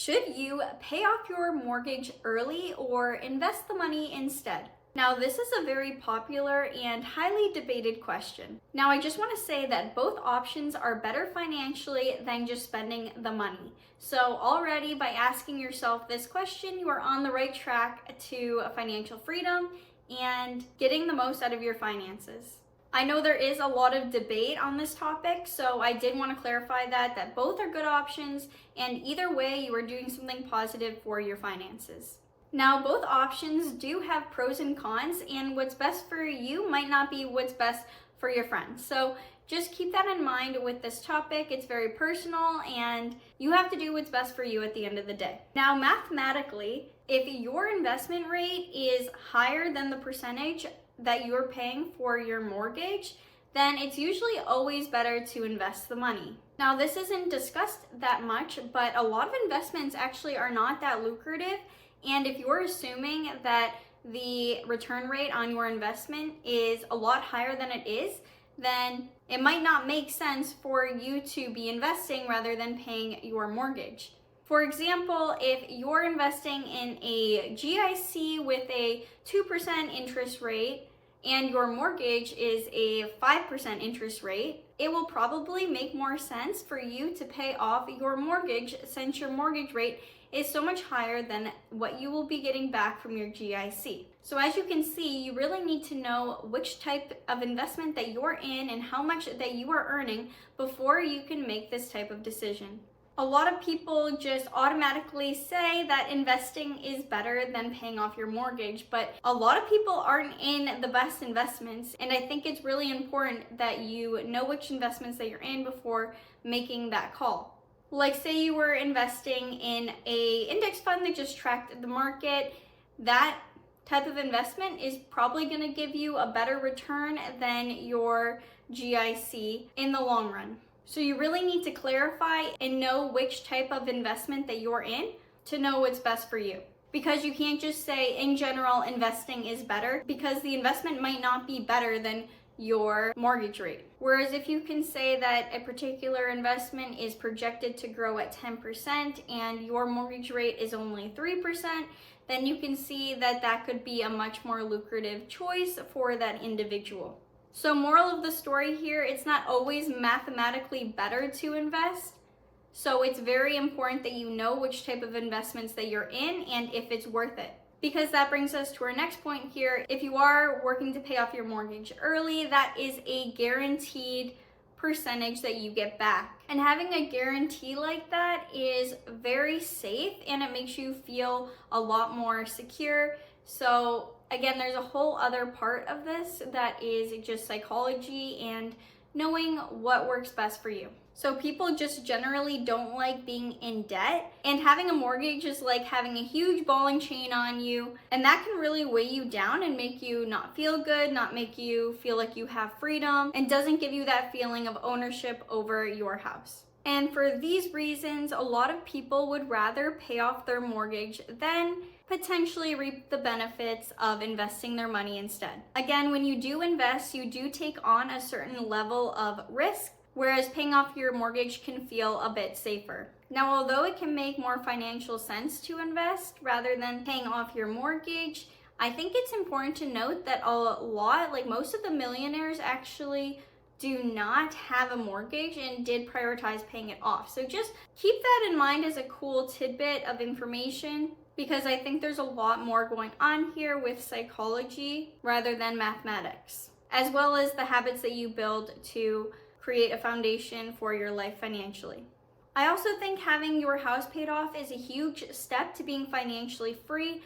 Should you pay off your mortgage early or invest the money instead? Now, this is a very popular and highly debated question. Now, I just want to say that both options are better financially than just spending the money. So, already by asking yourself this question, you are on the right track to financial freedom and getting the most out of your finances. I know there is a lot of debate on this topic, so I did want to clarify that both are good options, and either way, you are doing something positive for your finances. Now, both options do have pros and cons, and what's best for you might not be what's best for your friends. So just keep that in mind with this topic. It's very personal, and you have to do what's best for you at the end of the day. Now, mathematically, if your investment rate is higher than the percentage that you're paying for your mortgage, then it's usually always better to invest the money. Now, this isn't discussed that much, but a lot of investments actually are not that lucrative. And if you're assuming that the return rate on your investment is a lot higher than it is, then it might not make sense for you to be investing rather than paying your mortgage. For example, if you're investing in a GIC with a 2% interest rate and your mortgage is a 5% interest rate, it will probably make more sense for you to pay off your mortgage since your mortgage rate is so much higher than what you will be getting back from your GIC. So as you can see, you really need to know which type of investment that you're in and how much that you are earning before you can make this type of decision. A lot of people just automatically say that investing is better than paying off your mortgage, but a lot of people aren't in the best investments, and I think it's really important that you know which investments that you're in before making that call. Like, say you were investing in a index fund that just tracked the market, that type of investment is probably going to give you a better return than your GIC in the long run. So you really need to clarify and know which type of investment that you're in to know what's best for you. Because you can't just say in general investing is better, because the investment might not be better than your mortgage rate. Whereas if you can say that a particular investment is projected to grow at 10% and your mortgage rate is only 3%, then you can see that that could be a much more lucrative choice for that individual. So moral of the story here, it's not always mathematically better to invest. So it's very important that you know which type of investments that you're in and if it's worth it. Because that brings us to our next point here. If you are working to pay off your mortgage early, that is a guaranteed percentage that you get back. And having a guarantee like that is very safe and it makes you feel a lot more secure. So again, there's a whole other part of this that is just psychology and knowing what works best for you. So people just generally don't like being in debt, and having a mortgage is like having a huge ball and chain on you, and that can really weigh you down and make you not feel good, not make you feel like you have freedom, and doesn't give you that feeling of ownership over your house. And for these reasons, a lot of people would rather pay off their mortgage than potentially reap the benefits of investing their money instead. Again, when you do invest, you do take on a certain level of risk, whereas paying off your mortgage can feel a bit safer. Now, although it can make more financial sense to invest rather than paying off your mortgage, I think it's important to note that a lot, like most of the millionaires actually do not have a mortgage and did prioritize paying it off. So just keep that in mind as a cool tidbit of information, because I think there's a lot more going on here with psychology rather than mathematics, as well as the habits that you build to create a foundation for your life financially. I also think having your house paid off is a huge step to being financially free.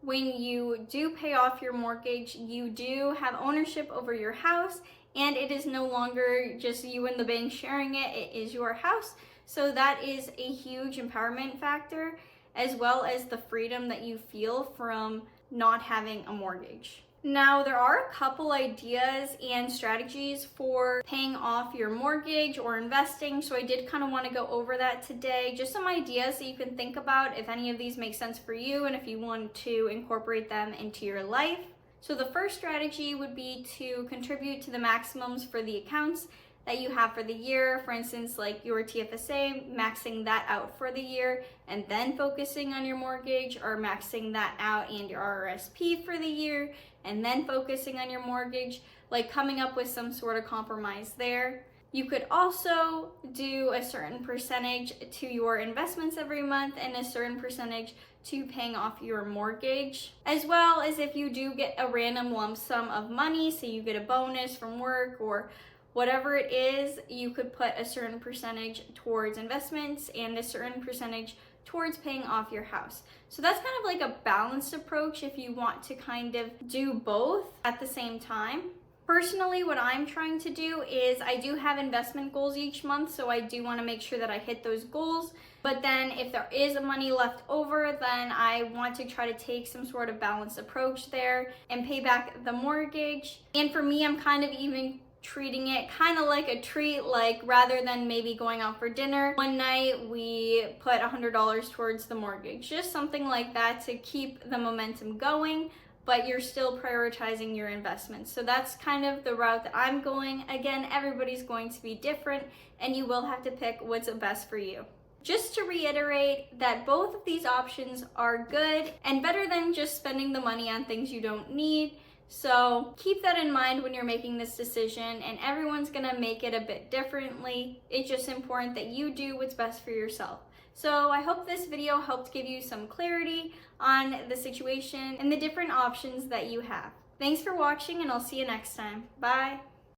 When you do pay off your mortgage, you do have ownership over your house, and it is no longer just you and the bank sharing it, it is your house. So that is a huge empowerment factor, as well as the freedom that you feel from not having a mortgage. Now, there are a couple ideas and strategies for paying off your mortgage or investing, so I did kind of want to go over that today. Just some ideas that you can think about if any of these make sense for you and if you want to incorporate them into your life. So the first strategy would be to contribute to the maximums for the accounts that you have for the year. For instance, like your TFSA, maxing that out for the year and then focusing on your mortgage, or maxing that out and your RRSP for the year and then focusing on your mortgage, like coming up with some sort of compromise there. You could also do a certain percentage to your investments every month and a certain percentage to paying off your mortgage, as well as if you do get a random lump sum of money, so you get a bonus from work or whatever it is, you could put a certain percentage towards investments and a certain percentage towards paying off your house. So that's kind of like a balanced approach if you want to kind of do both at the same time. Personally, what I'm trying to do is I do have investment goals each month, so I do want to make sure that I hit those goals. But then if there is money left over, then I want to try to take some sort of balanced approach there and pay back the mortgage. And for me, I'm kind of even treating it kind of like a treat, like rather than maybe going out for dinner one night, we put $100 towards the mortgage, just something like that to keep the momentum going, but you're still prioritizing your investments. So that's kind of the route that I'm going. Again, everybody's going to be different and you will have to pick what's best for you. Just to reiterate that both of these options are good and better than just spending the money on things you don't need. So keep that in mind when you're making this decision, and everyone's gonna make it a bit differently. It's just important that you do what's best for yourself. So I hope this video helped give you some clarity on the situation and the different options that you have. Thanks for watching, and I'll see you next time. Bye.